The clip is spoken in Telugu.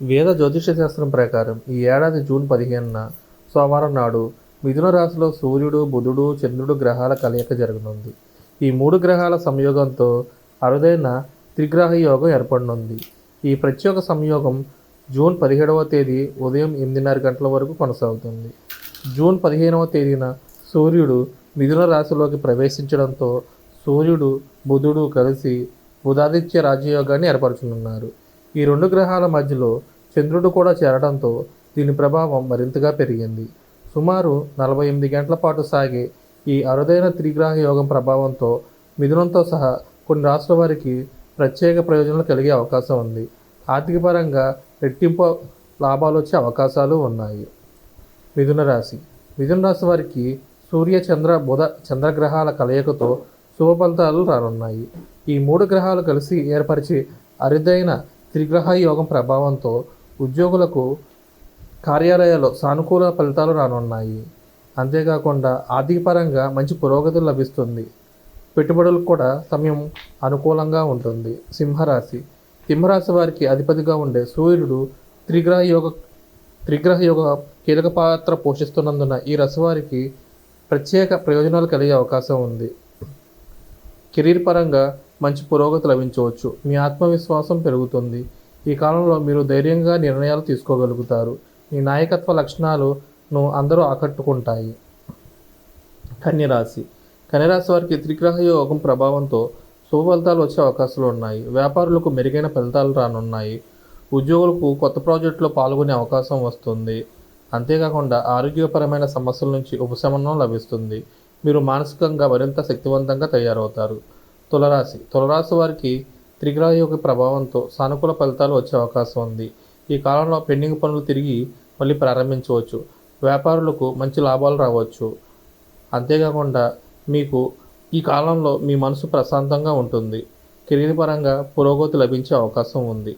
వేద జ్యోతిష శాస్త్రం ప్రకారం ఈ ఏడాది జూన్ 15న సోమవారం నాడు మిథున రాశిలో సూర్యుడు, బుధుడు, చంద్రుడు గ్రహాల కలయిక జరగనుంది. ఈ మూడు గ్రహాల సంయోగంతో అరుదైన త్రిగ్రహ యోగం ఏర్పడనుంది. ఈ ప్రత్యేక సంయోగం జూన్ 17వ తేదీ ఉదయం 8:30 గంటల వరకు కొనసాగుతుంది. జూన్ 15వ తేదీన సూర్యుడు మిథున రాశిలోకి ప్రవేశించడంతో సూర్యుడు, బుధుడు కలిసి బుధాదిత్య రాజయోగాన్ని ఏర్పరచనున్నారు. ఈ రెండు గ్రహాల మధ్యలో చంద్రుడు కూడా చేరడంతో దీని ప్రభావం మరింతగా పెరిగింది. సుమారు 48 గంటల పాటు సాగే ఈ అరుదైన త్రిగ్రహ యోగం ప్రభావంతో మిథునంతో సహా కొన్ని రాష్ట్రాల వారికి ప్రత్యేక ప్రయోజనాలు కలిగే అవకాశం ఉంది. ఆర్థికపరంగా రెట్టింపు లాభాలు వచ్చే అవకాశాలు ఉన్నాయి. మిథున రాశి వారికి సూర్య, చంద్ర, బుధ, చంద్రగ్రహాల కలయికతో శుభ ఫలితాలు రానున్నాయి. ఈ మూడు గ్రహాలు కలిసి ఏర్పరిచి అరుదైన త్రిగ్రహ యోగం ప్రభావంతో ఉద్యోగులకు కార్యాలయాల్లో సానుకూల ఫలితాలు రానున్నాయి. అంతేకాకుండా ఆర్థికపరంగా మంచి పురోగతి లభిస్తుంది. పెట్టుబడులకు కూడా సమయం అనుకూలంగా ఉంటుంది. సింహరాశి వారికి అధిపతిగా ఉండే సూర్యుడు త్రిగ్రహ యోగ కీలక పాత్ర పోషిస్తున్నందున ఈ రాశి వారికి ప్రత్యేక ప్రయోజనాలు కలిగే అవకాశం ఉంది. కెరీర్ పరంగా మంచి పురోగతి లభించవచ్చు. మీ ఆత్మవిశ్వాసం పెరుగుతుంది. ఈ కాలంలో మీరు ధైర్యంగా నిర్ణయాలు తీసుకోగలుగుతారు. మీ నాయకత్వ లక్షణాలను అందరూ ఆకట్టుకుంటాయి. కన్యరాశి వారికి త్రిగ్రహ యోగం ప్రభావంతో శుభ ఫలితాలు వచ్చే అవకాశాలు ఉన్నాయి. వ్యాపారులకు మెరుగైన ఫలితాలు రానున్నాయి. ఉద్యోగులకు కొత్త ప్రాజెక్టులో పాల్గొనే అవకాశం వస్తుంది. అంతేకాకుండా ఆరోగ్యపరమైన సమస్యల నుంచి ఉపశమనం లభిస్తుంది. మీరు మానసికంగా మరింత శక్తివంతంగా తయారవుతారు. తులరాశి వారికి త్రిగ్రహ యోగ ప్రభావంతో సానుకూల ఫలితాలు వచ్చే అవకాశం ఉంది. ఈ కాలంలో పెండింగ్ పనులు తిరిగి మళ్ళీ ప్రారంభించవచ్చు. వ్యాపారులకు మంచి లాభాలు రావచ్చు. అంతేకాకుండా మీకు ఈ కాలంలో మీ మనసు ప్రశాంతంగా ఉంటుంది. కెరీర్ పరంగా పురోగతి లభించే అవకాశం ఉంది.